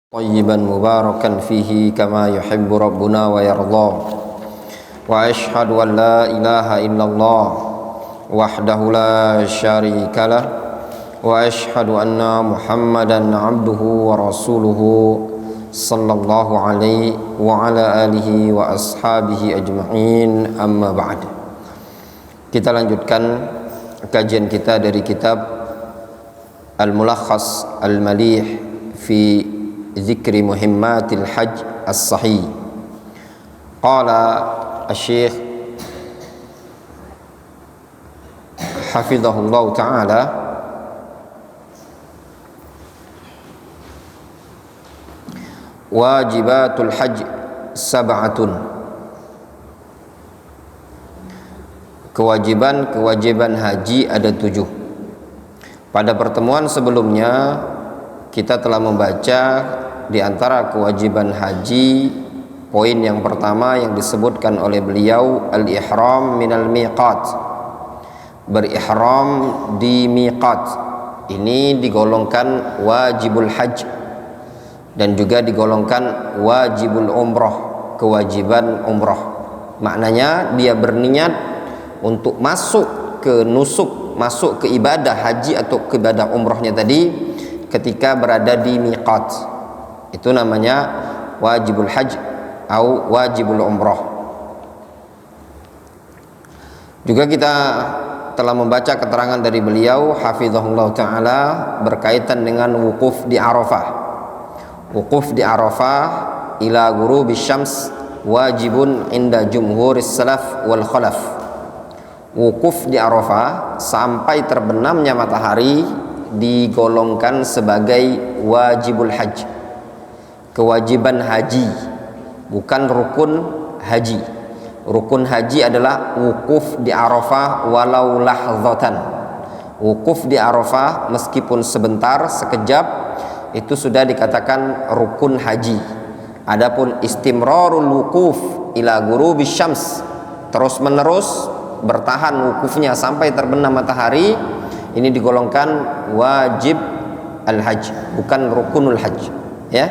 طيبا مباركا فيه كما يحب ربنا ويرضى وأشهد أن لا إله إلا الله وحده لا شريك له وأشهد أن محمدا عبده ورسوله صلى الله عليه وعلى آله وأصحابه أجمعين أما بعد. Kita lanjutkan kajian kita dari kitab Al-Mulakhas Al-Malih fi Zikri Muhimmatil Hajj As-Sahih. Qala Asy-Syaikh hafizahullah ta'ala wajibatul hajj sab'atun. Kewajiban haji ada 7. Pada pertemuan sebelumnya kita telah membaca di antara kewajiban haji, poin yang pertama yang disebutkan oleh beliau al-ihram minal miqat, berihram di miqat. Ini digolongkan wajibul hajj dan juga digolongkan wajibul umrah, kewajiban umrah. Maknanya dia berniat untuk masuk ke nusuk, masuk ke ibadah haji atau ke ibadah umrahnya tadi ketika berada di miqat. Itu namanya wajibul hajj atau wajibul umrah. Juga kita telah membaca keterangan dari beliau hafizahullah ta'ala berkaitan dengan wukuf di Arafah. Wukuf di Arafah ila ghurubis syams wajibun inda jumhuris salaf wal khalaf. Wukuf di Arafah sampai terbenamnya matahari digolongkan sebagai wajibul hajj, kewajiban haji, bukan rukun haji. Rukun haji adalah wukuf di Arafah walau lahzatan. Wukuf di Arafah meskipun sebentar, sekejap, itu sudah dikatakan rukun haji. Adapun istimrarul wukuf ila ghurubis syams, terus menerus bertahan wukufnya sampai terbenam matahari, ini digolongkan wajib al-hajj, bukan rukunul hajj, ya.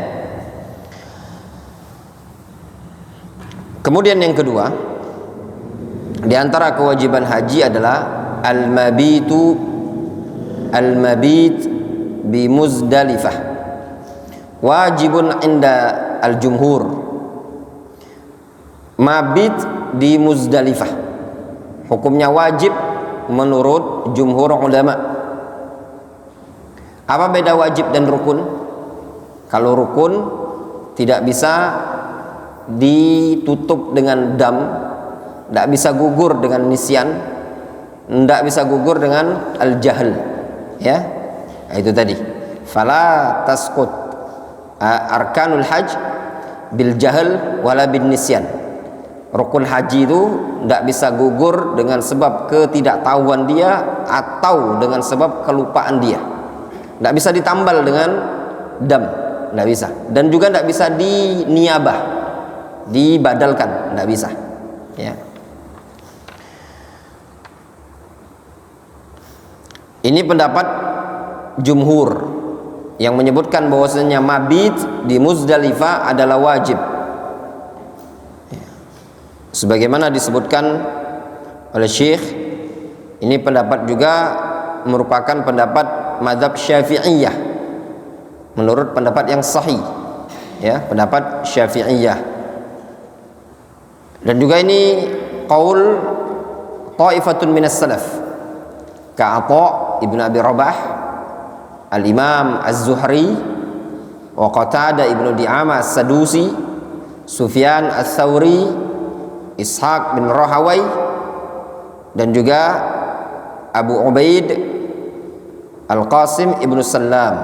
Kemudian yang kedua, di antara kewajiban haji adalah al-mabit bi Muzdalifah. Wajibun inda al-jumhur. Mabit di Muzdalifah hukumnya wajib menurut jumhur ulama. Apa beda wajib dan rukun? Kalau rukun tidak bisa ditutup dengan dam, tidak bisa gugur dengan nisyan, tidak bisa gugur dengan al-jahl, ya. Nah, itu tadi fala tasqut arkanul hajj bil jahl wala bin nisyan. Rukun haji itu tidak bisa gugur dengan sebab ketidaktahuan dia atau dengan sebab kelupaan dia. Tidak bisa ditambal dengan dam, tidak bisa. Dan juga tidak bisa diniabah, dibadalkan, tidak bisa, ya. Ini pendapat jumhur yang menyebutkan bahwasanya mabit di Muzdalifah adalah wajib, sebagaimana disebutkan oleh Syekh. Ini pendapat juga merupakan pendapat mazhab Syafi'iyah menurut pendapat yang sahih, ya, pendapat Syafi'iyah. Dan juga ini qaul ta'ifatun minas salaf ka'ata ibn Abi Rabah, al-Imam Az-Zuhri, wa Qatadah ibn Di'amah As-Sadusi, Sufyan Ats-Tsauri, Ishaq bin Rahawai, dan juga Abu Ubaid Al-Qasim ibn Sallam.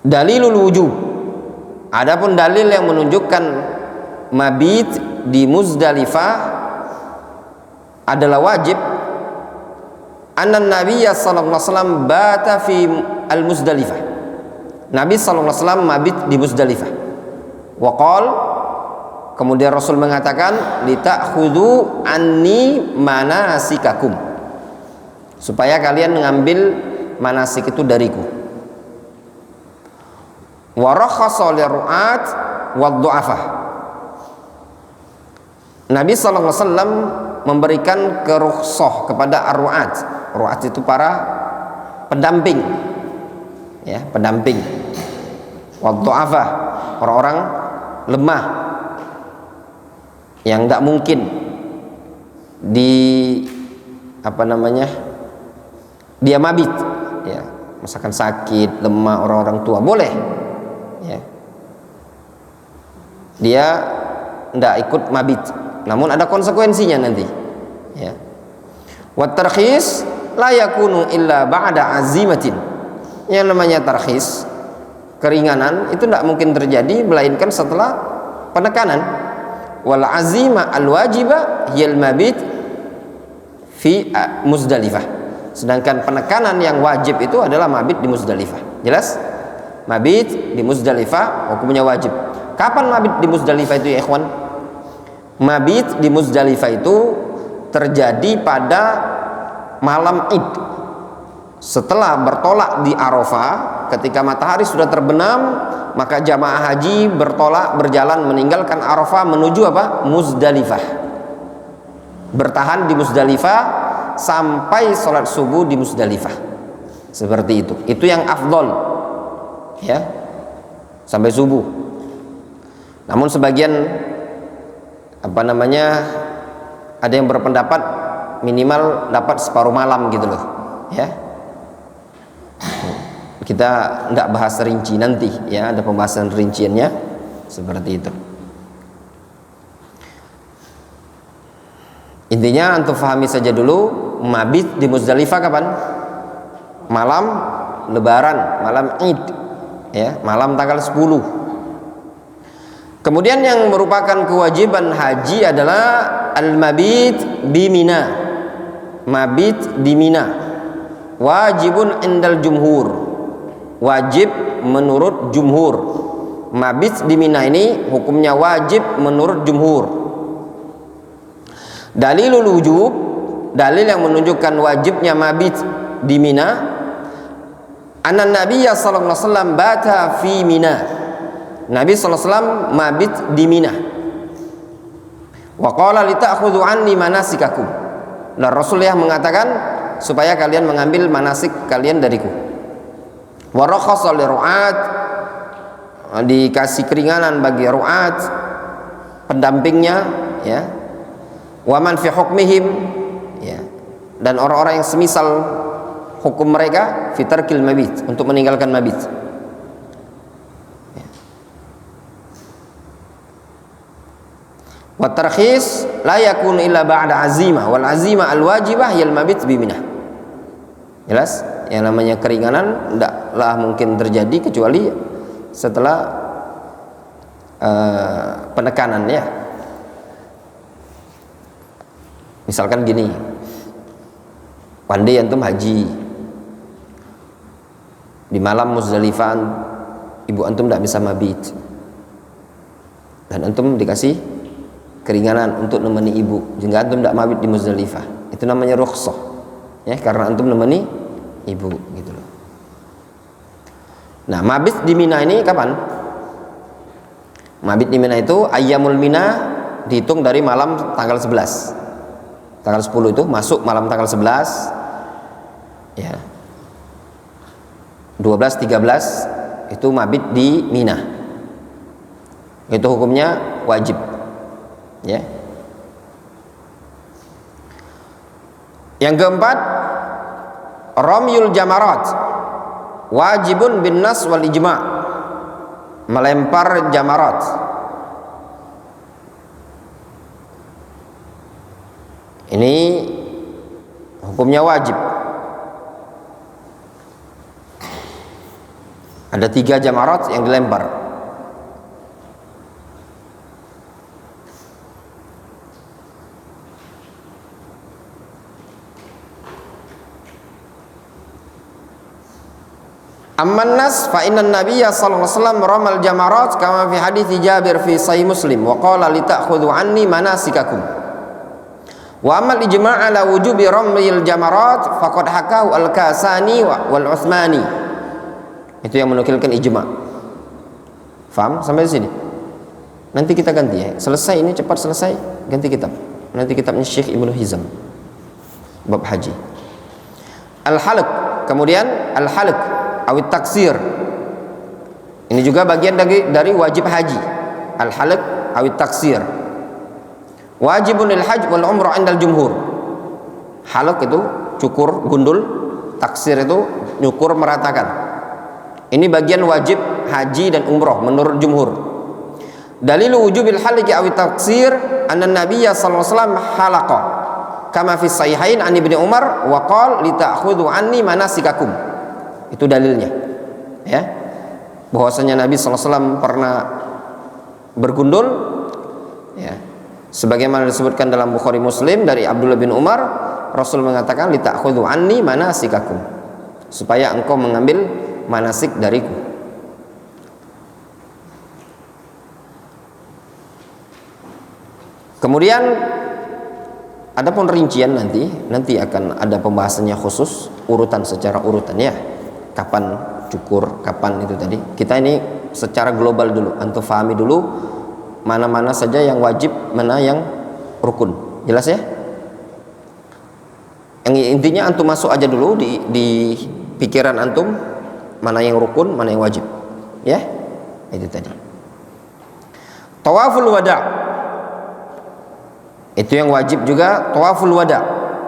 Dalilul wujub, adapun dalil yang menunjukkan mabit di Muzdalifah adalah wajib, anna Nabiyya sallallahu alaihi wasallam bata fi al-Muzdalifah. Nabi sallallahu alaihi wasallam mabit di Muzdalifah. Wa qala, kemudian Rasul mengatakan litakhudhu anni manasikakum, supaya kalian mengambil manasik itu dariku. wa rakhasa liru'at wad-du'afah. Nabi SAW memberikan kerukhsah kepada ar-ru'at. Ru'at itu para pendamping, ya, pendamping. Wad-du'afah, orang-orang lemah yang tidak mungkin dia mabit, ya, misalkan sakit, lemah, orang-orang tua boleh, ya, dia tidak ikut mabit, namun ada konsekuensinya nanti, ya. Wat tarkhis la yakunu illa ba'da azimatin. Yang namanya tarkhis, keringanan, itu tidak mungkin terjadi melainkan setelah penekanan. Wal azima al wajibah hiyal mabit fi Muzdalifah. Sedangkan penekanan yang wajib itu adalah mabit di Muzdalifah. Jelas? Mabit di Muzdalifah hukumnya wajib. Kapan mabit di Muzdalifah itu, ya ikhwan? Mabit di Muzdalifah itu terjadi pada malam Id. Setelah bertolak di Arafah, ketika matahari sudah terbenam, maka jamaah haji berjalan meninggalkan Arafah menuju apa? Muzdalifah. Bertahan di Muzdalifah sampai sholat subuh di Muzdalifah. Seperti itu. Itu yang afdol, ya, sampai subuh. Namun sebagian ada yang berpendapat minimal dapat separuh malam gitu loh, ya. Kita nggak bahas rinci nanti, ya, ada pembahasan rinciannya seperti itu. Intinya antum fahami saja dulu, mabit di Muzdalifah kapan? Malam Lebaran, malam Id, ya, malam tanggal 10. Kemudian yang merupakan kewajiban haji adalah al-mabit di Mina. Mabit di Mina wajibun indal jumhur. Wajib menurut jumhur. Mabit di Mina ini hukumnya wajib menurut jumhur. Dalilul wujub, dalil yang menunjukkan wajibnya mabit di Mina, anna Nabiyya sallallahu alaihi wasallam bata fi Mina. Nabi sallallahu alaihi wasallam mabit di Mina. Wa qala li ta'khudhu anni manasikakum. Dan Rasulullah mengatakan supaya kalian mengambil manasik kalian dariku. Wa rakhasa li ru'at, dikasih keringanan bagi ru'at, pendampingnya, ya. Wa man fi hukmihim, ya, dan orang-orang yang semisal hukum mereka fi tarkil mabit, untuk meninggalkan mabit. Wa tarkhis la yakunu illa ba'da azimah, wal azimah al wajibah yal mabit bi Minah. Jelas? Yang namanya keringanan tidaklah mungkin terjadi kecuali setelah penekanan, ya. Misalkan gini, pandai antum haji di malam Muzdalifah, ibu antum tidak bisa mabit, dan antum dikasih keringanan untuk nemeni ibu, sehingga antum tidak mabit di Muzdalifah. Itu namanya rukhsah, ya, karena antum nemeni ibu, gitu loh. Nah, mabit di Mina ini kapan? Mabit di Mina itu ayyamul Mina dihitung dari malam tanggal 11. Tanggal 10 itu masuk malam tanggal 11, ya. 12, 13 itu mabit di Mina. Itu hukumnya wajib, ya. Yang keempat, ramyul jamarat wajibun bin nas wal ijma'. Melempar jamarat, ini hukumnya wajib. Ada 3 jamarat yang dilempar. Amman nas fa inna nabiyya sallallahu alaihi wasallam ramal jamarat kama fi hadits Jabir fi sahih Muslim wa qala li ta'khudhu anni manasikakum. Wa amal ijma' ala wujubi ramil jamarat faqad hakahu al-Kasani wal Utsmani. Itu yang menukilkan ijma'. Faham sampai sini? Nanti kita ganti ya. Selesai ini, cepat selesai, ganti kitab. Nanti kitabnya Syekh Ibnu Hizam bab haji. Al-halq, kemudian al-halq awit taksir. Ini juga bagian dari wajib haji. Al-halq awit taksir. Wajibun lil hajj wal umrah indal jumhur. Halq itu cukur gundul, taksir itu nyukur meratakan. Ini bagian wajib haji dan umrah menurut jumhur. Dalilu wujubil halqi awit taksir anna nabiyya sallallahu alaihi wasallam halaqa kama fi sahihain an Ibnu Umar wa qala li ta'khudhu anni manasikakum. Itu dalilnya. Ya. Bahwasanya Nabi sallallahu alaihi wasallam pernah bergundul ya. Sebagaimana disebutkan dalam Bukhari Muslim dari Abdullah bin Umar, Rasul mengatakan li ta'khudhu anni manasikakum, supaya engkau mengambil manasik dariku. Kemudian adapun rincian nanti akan ada pembahasannya khusus, urutan secara urutan ya. Kapan cukur, kapan itu tadi. Kita ini secara global dulu, antum fahami dulu mana-mana saja yang wajib, mana yang rukun. Jelas ya? Yang intinya antum masuk aja dulu di pikiran antum mana yang rukun, mana yang wajib. Ya? Itu tadi. Tawaful wada'. Itu yang wajib juga, tawaful wada'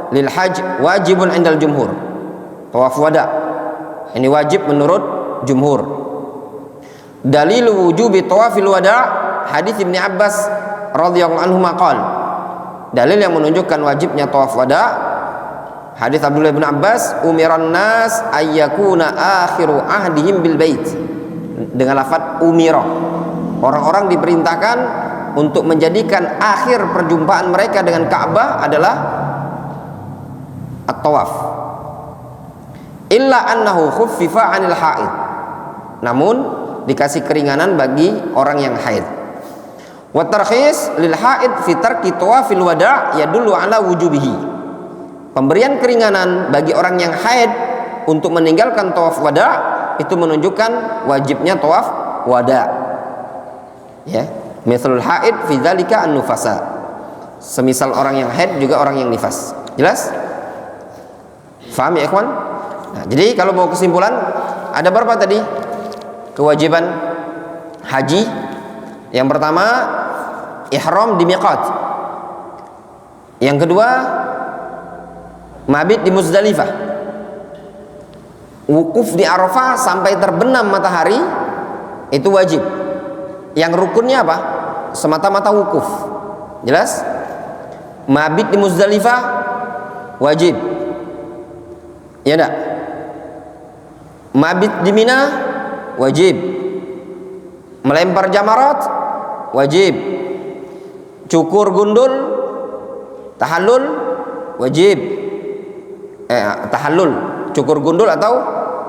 lil hajj wajibun indal jumhur. Tawaf wada' ini wajib menurut jumhur. Dalil wujubi tawafil wada' hadis Ibnu Abbas radhiyallahu anhu maqal. Dalil yang menunjukkan wajibnya tawaf wada' hadis Abdullah bin Abbas, umiran nas ayyakuna akhiru ahdihim bil bait. Dengan lafaz umira, orang-orang diperintahkan untuk menjadikan akhir perjumpaan mereka dengan Ka'bah adalah at-tawaf. Illa annahu khuffifa 'anil haid. Namun dikasih keringanan bagi orang yang haid. Wa tarkhis lil haid fi tarki tawafil wada' yadullu 'ala wujubihi. Pemberian keringanan bagi orang yang haid untuk meninggalkan tawaf wada' itu menunjukkan wajibnya tawaf wada'. Ya. Mithlul haid fi dzalika an-nufasa. Semisal orang yang haid juga orang yang nifas. Jelas? Faham ya ikhwan? Nah, jadi kalau mau kesimpulan, ada berapa tadi kewajiban haji? Yang pertama, ihram di miqat. Yang kedua, mabit di Muzdalifah. Wukuf di Arafah sampai terbenam matahari itu wajib. Yang rukunnya apa? Semata-mata wukuf. Jelas? Mabit di Muzdalifah wajib. Ya enggak? Mabit di Mina wajib. Melempar jamarat wajib. Cukur gundul tahallul wajib. Tahallul, cukur gundul atau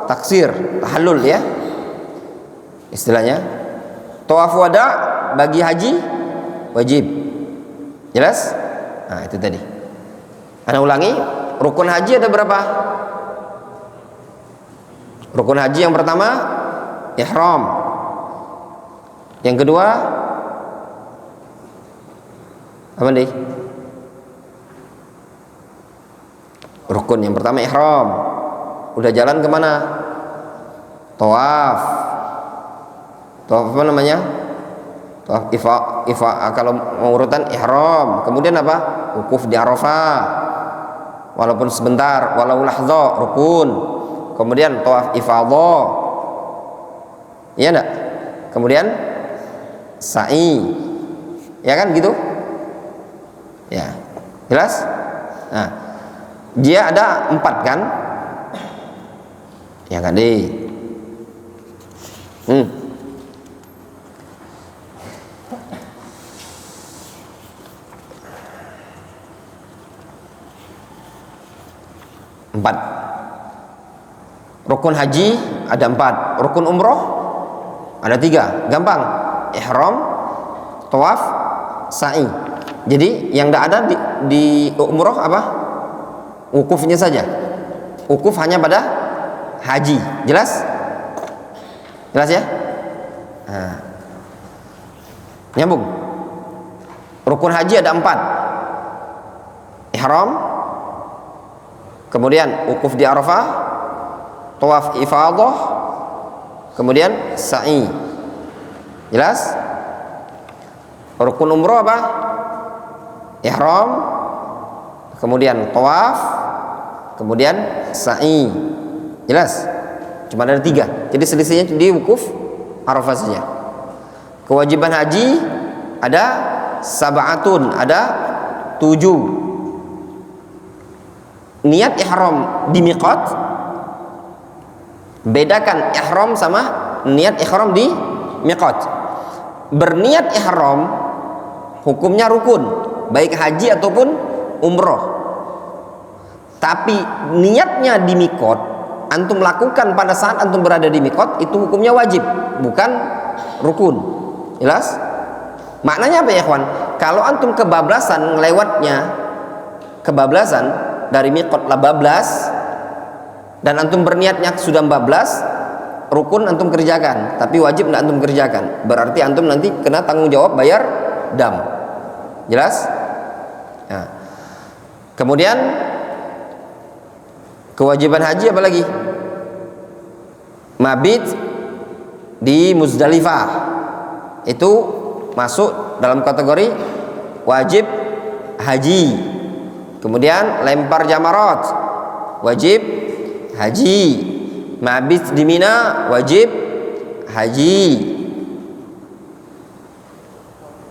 taksir, tahallul ya. Istilahnya. Tawaf wada bagi haji wajib. Jelas? Nah, itu tadi. Ana ulangi, rukun haji ada berapa? Rukun haji yang pertama ihram. Yang kedua apa nih? Rukun yang pertama ihram. Udah jalan kemana? Tawaf. Tawaf apa namanya? Tawaf ifa kalau mau urutan ihram. Kemudian apa? Wukuf di Arafah. Walaupun sebentar, walau lahza, rukun. Kemudian tawaf ifadhah. Iya enggak? Kemudian sa'i. Ya kan gitu? Ya. Jelas? Nah, dia ada 4 kan? Ya kan deh. Empat. Rukun haji ada 4. Rukun umroh ada 3. Gampang. Ihram, tawaf, sa'i. Jadi yang tidak ada di umroh apa? Wukufnya saja. Wukuf hanya pada haji. Jelas? Jelas ya? Nah, Nyambung. Rukun haji ada 4. Ihram, kemudian wukuf di Arafah, tawaf ifadah, kemudian sa'i. Jelas? Rukun umroh apa? Ihram, kemudian tawaf, kemudian sa'i. Jelas? Cuma ada 3. Jadi selisihnya di wukuf Arafah saja. Kewajiban haji ada sab'atun, ada 7. Niat ihram di miqat, bedakan ihram sama niat ihram di miqat. Berniat ihram hukumnya rukun, baik haji ataupun umroh. Tapi niatnya di miqat, antum lakukan pada saat antum berada di miqat, itu hukumnya wajib, bukan rukun. Jelas? Maknanya apa ya ikhwan? Kalau antum kebablasan ngelewatnya, kebablasan dari miqat 14 dan antum berniatnya sudah 14, rukun antum kerjakan, tapi wajib tidak antum kerjakan. Berarti antum nanti kena tanggung jawab bayar dam. Jelas? Nah. Kemudian kewajiban haji apa lagi? Mabit di Muzdalifah, itu masuk dalam kategori wajib haji. Kemudian lempar jamarat, wajib haji. Mabit di Mina, wajib haji.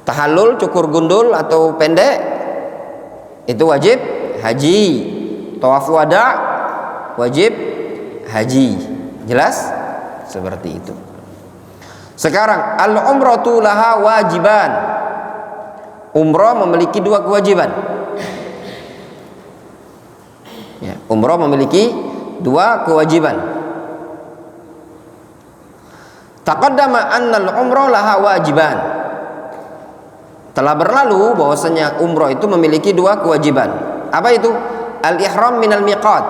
Tahallul, cukur gundul atau pendek, itu wajib haji. Tawaf wada, wajib haji. Jelas? Seperti itu. Sekarang al-umratu laha wajiban. Umrah memiliki 2 kewajiban. Ya, umrah memiliki 2 kewajiban. Taqaddama anna al-umrah laha wajiban. Telah berlalu bahwasanya umrah itu memiliki 2 kewajiban. Apa itu? Al-ihram minal miqat.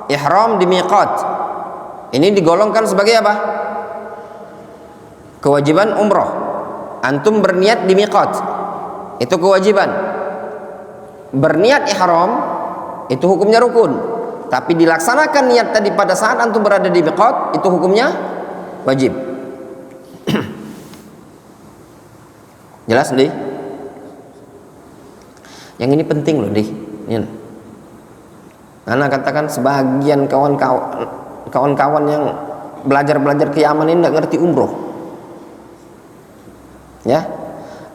Ihram di miqat. Ini digolongkan sebagai apa? Kewajiban umrah. Antum berniat di miqat, itu kewajiban. Berniat ihram itu hukumnya rukun, tapi dilaksanakan niat tadi pada saat antum berada di miqat, itu hukumnya wajib. Jelas nih? Yang ini penting loh nih. Karena katakan sebagian kawan-kawan yang belajar ke Yaman ini nggak ngerti umroh. Ya,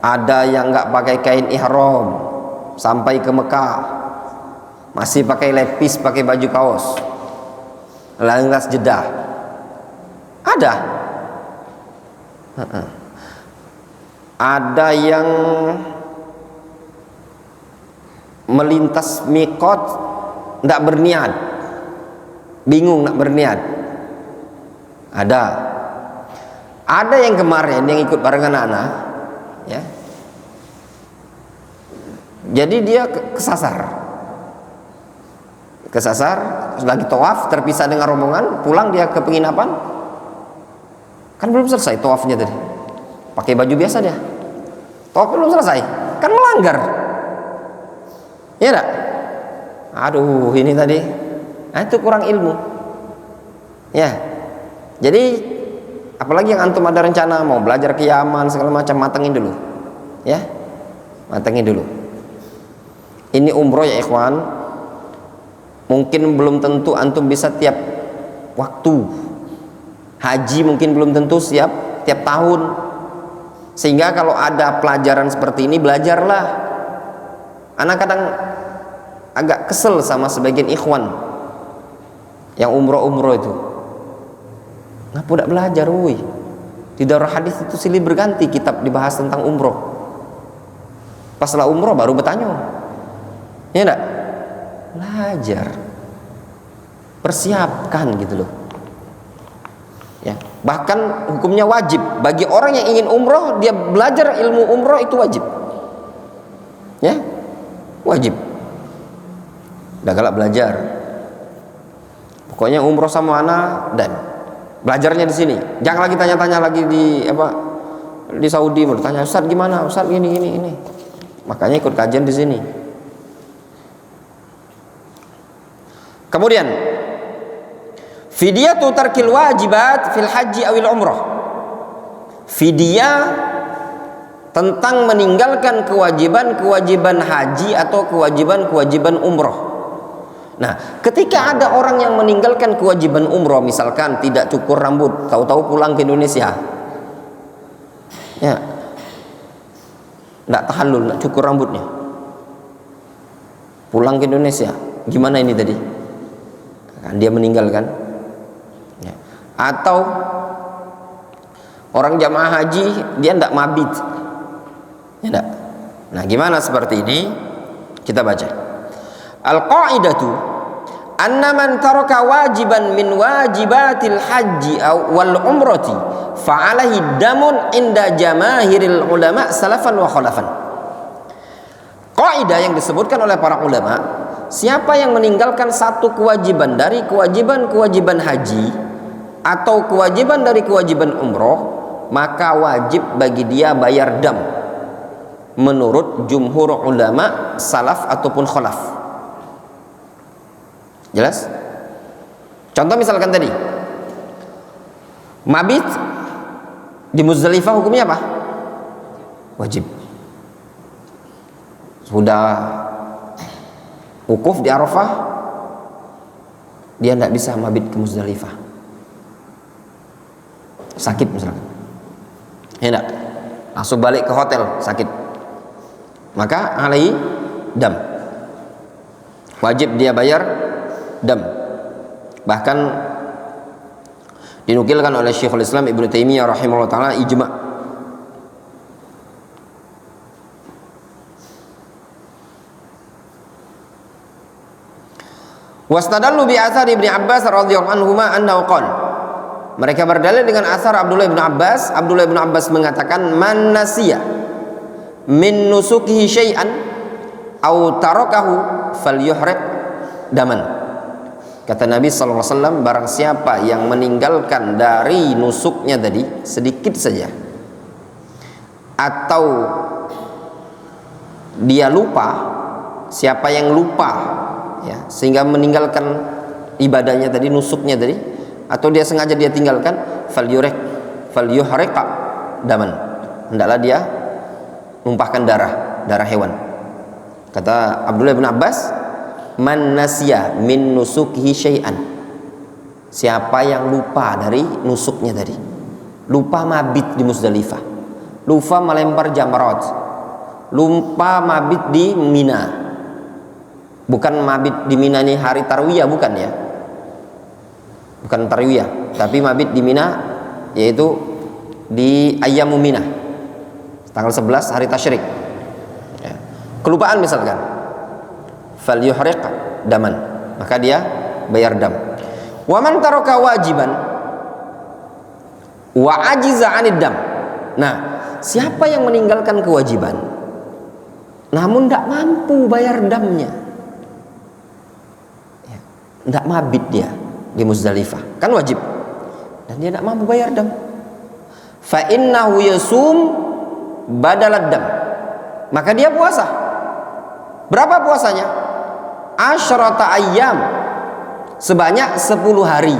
ada yang nggak pakai kain ihram sampai ke Mekah, masih pakai lepis, pakai baju kaos, lantas Jeddah. Ada. Ada yang melintas miqat tidak berniat, bingung nak berniat. Ada yang kemarin yang ikut barengan anak, ya. Jadi dia kesasar, lagi tawaf, terpisah dengan rombongan, pulang dia ke penginapan, kan belum selesai tawafnya tadi, pakai baju biasa dia, tawaf belum selesai, kan melanggar, ya enggak? Aduh, ini tadi, itu kurang ilmu, ya. Jadi apalagi yang antum ada rencana mau belajar ke Yaman segala macam, matengin dulu, ya, matengin dulu. Ini umroh ya ikhwan. Mungkin belum tentu antum bisa tiap waktu. Haji mungkin belum tentu tiap tahun. Sehingga kalau ada pelajaran seperti ini, belajarlah. Anak kadang agak kesel sama sebagian ikhwan yang umroh itu. Ngapa tidak belajar, woi? Di Darul Hadis itu silih berganti kitab dibahas tentang umroh. Paslah umroh baru bertanya. Ya enggak? Belajar, persiapkan gitu loh, ya. Bahkan hukumnya wajib bagi orang yang ingin umroh, dia belajar ilmu umroh itu wajib, ya, wajib. Udah galak belajar, pokoknya umroh sama anak dan belajarnya di sini. Jangan lagi tanya-tanya lagi di di Saudi bertanya, Ustaz gimana? Ustaz ini. Makanya ikut kajian di sini. Kemudian fidyatu tarkil wajibat fil haji awil umrah. Fidyah tentang meninggalkan kewajiban-kewajiban haji atau kewajiban-kewajiban umroh. Nah, ketika ada orang yang meninggalkan kewajiban umroh, misalkan tidak cukur rambut, tahu-tahu pulang ke Indonesia, ya, tidak tahallul, tidak cukur rambutnya, pulang ke Indonesia, gimana ini tadi? Kan dia meninggalkan. Ya. Atau orang jamaah haji dia tidak mabit, ya tidak. Nah, gimana seperti ini? Kita baca. Al-qa'idatu anna man taraka wajiban min wajibatil haji wal umrati fa'alaihi damun inda jamaahiril ulama salafan wa khalafan. Kaidah yang disebutkan oleh para ulama, siapa yang meninggalkan satu kewajiban dari kewajiban-kewajiban haji atau kewajiban dari kewajiban umroh, maka wajib bagi dia bayar dam menurut jumhur ulama salaf ataupun khalaf. Jelas? Contoh misalkan tadi mabit di Muzdalifah hukumnya apa? Wajib. Sudah wukuf di Arafah, dia tidak bisa mabit ke Muzdalifah, sakit misalkan, ya enggak, langsung balik ke hotel sakit, maka alaihi dam, wajib dia bayar dam. Bahkan dinukilkan oleh Syekhul Islam Ibnu Taimiyah rahimahullah taala ijma'. Wastadallu bi athar Ibnu Abbas radhiyallahu anhuma annahu qala. Mereka berdalil dengan asar Abdullah bin Abbas. Abdullah bin Abbas mengatakan, man nasiya min nusukihi syai'an aw tarakahu falyuhriq daman. Kata Nabi SAW, barang siapa yang meninggalkan dari nusuknya tadi sedikit saja, atau dia lupa, siapa yang lupa ya, sehingga meninggalkan ibadahnya tadi, nusuknya tadi, atau dia sengaja dia tinggalkan, falyuhriqa daman, hendaklah dia numpahkan darah hewan. Kata Abdullah bin Abbas, man nasya min nusukihi syai'an, siapa yang lupa dari nusuknya tadi, lupa mabit di Muzdalifah, lupa melempar jamrat, lupa mabit di Mina, bukan mabit di Mina ini hari tarwiyah, bukan ya, bukan tarwiyah, tapi mabit di Mina yaitu di ayyamu Mina, tanggal 11 hari tasyrik ya. Kelupaan misalkan, falyuhriq daman, maka dia bayar dam. Wa man taraka wajiban wa ajiza 'anid dam. Nah, siapa yang meninggalkan kewajiban namun tidak mampu bayar damnya, ya, tidak mabit dia di Muzdalifah, kan wajib, dan dia tidak mampu bayar dam, fa innahu yasum badalad dam, maka dia puasa. Berapa puasanya? Asyrata ayyam, sebanyak 10 hari.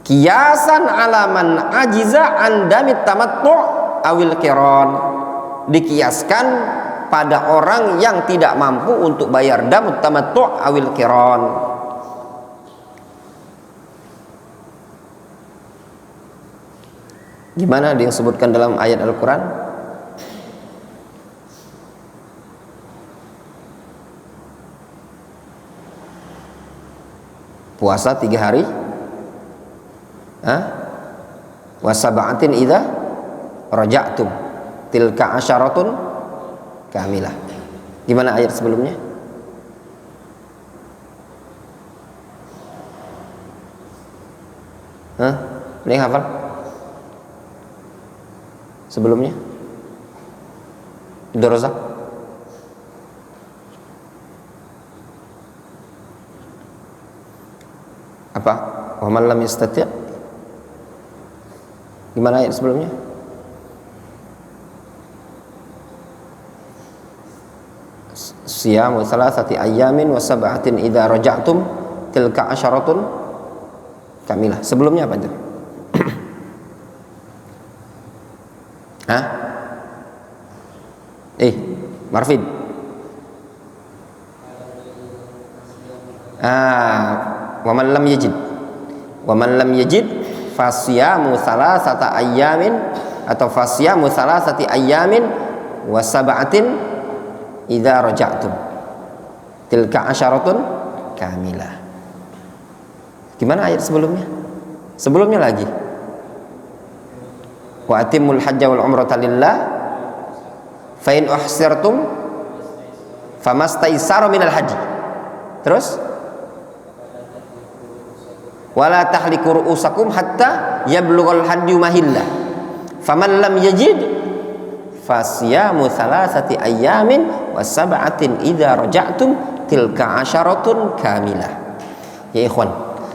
Kiasan alaman ajiza an damit tamattu' awil qiran, dikiaskan pada orang yang tidak mampu untuk bayar damut tamattu' awil qiran. Gimana dia sebutkan dalam ayat Al-Quran? Puasa 3 hari, wasaba'atin idza raja'tum tilka asyaratun kamilah. Gimana ayat sebelumnya? Ini hafal? Sebelumnya? Abdul Razak? Apa? Wa man lam yastati'. Gimana ayat sebelumnya? siyamu salasati ayyamin wa sab'atin idza raja'tum tilka asyaratun kamilah. Sebelumnya apa itu? Hah? Marfid. Wa man lam yajid fasiyamu salasata ayyamin atau fasiyamu salasati ayyamin wa sab'atin idza raja'tum tilka asyaratun kamilah. Gimana ayat sebelumnya? Sebelumnya lagi. Wa atimul hajja wal umrata lillah fa in uhsirtum famastaisara minal haji. Terus wala tahliku ru'usakum hatta yablughal hadyu mahillah faman lam yajid fasiyamu salasati ayyamin wa sab'atin idza raja'tum tilka asyaratun kamilah. Ya ikhwan,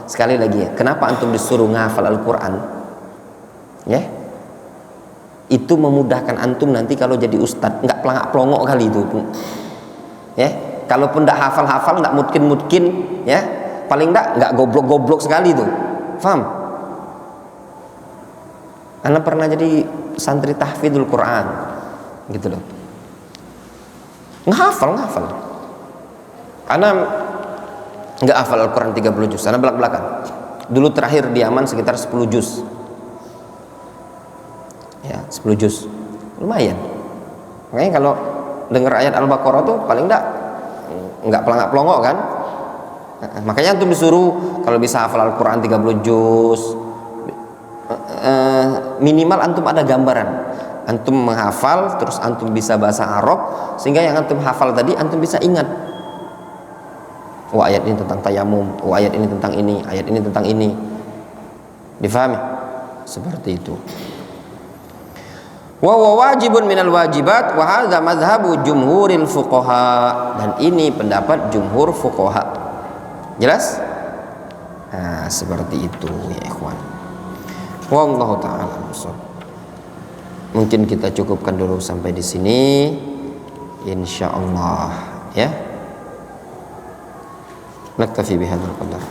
sekali lagi ya, kenapa antum disuruh ngafal Al-Qur'an? Ya, itu memudahkan antum nanti kalau jadi ustadz, nggak pelangak-pelongok kali itu. Ya, kalaupun nggak hafal-hafal, nggak mungkin, ya, paling nggak goblok-goblok sekali itu. Faham? Anda pernah jadi santri tahfidzul Quran, gitu loh. Ngehafal. Anda nggak hafal Al-Quran 30 juz, Anda belak-belakan. Dulu terakhir di Yaman sekitar 10 juz. Ya, 10 juz lumayan. Makanya kalau dengar ayat Al-Baqarah tuh paling nggak pelangak-pelongok kan. Makanya antum disuruh kalau bisa hafal Al-Quran 30 juz, minimal antum ada gambaran. Antum menghafal, terus antum bisa bahasa Arab, sehingga yang antum hafal tadi antum bisa ingat. Ayat ini tentang tayamum, ayat ini tentang ini, ayat ini tentang ini. Difahami? Seperti itu. Wa wajibun minal wajibat wa hadza madhhabu jumhuril fuqaha, dan ini pendapat jumhur fuqaha. Jelas? Nah, seperti itu ya ikhwan. Wallahu taala a'lam. Mungkin kita cukupkan dulu sampai di sini insyaallah ya. Naktafi bihadzal qadar.